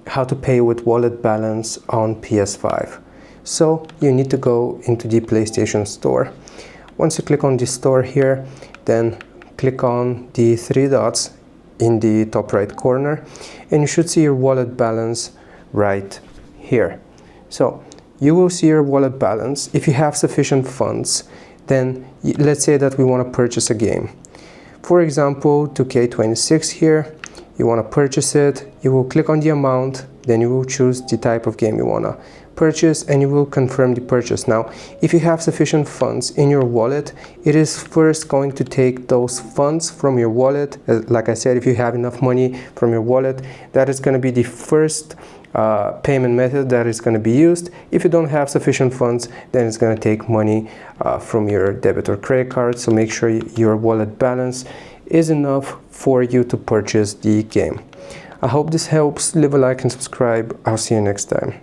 how to pay with wallet balance on PS5. So you need to go into the PlayStation Store. Once you click on the store here, then click on the three dots in the top right corner, and you should see your wallet balance right here. So you will see your wallet balance. If you have sufficient funds, then let's say that we want to purchase a game. For example, 2K26 here, you want to purchase it, you will click on the amount, then you will choose the type of game you want to purchase, and you will confirm the purchase. Now, if you have sufficient funds in your wallet, it is first going to take those funds from your wallet. Like I said, if you have enough money from your wallet, that is going to be the first payment method that is going to be used. If you don't have sufficient funds, then it's going to take money from your debit or credit card. So make sure your wallet balance is enough for you to purchase the game. I hope this helps. Leave a like and subscribe. I'll see you next time.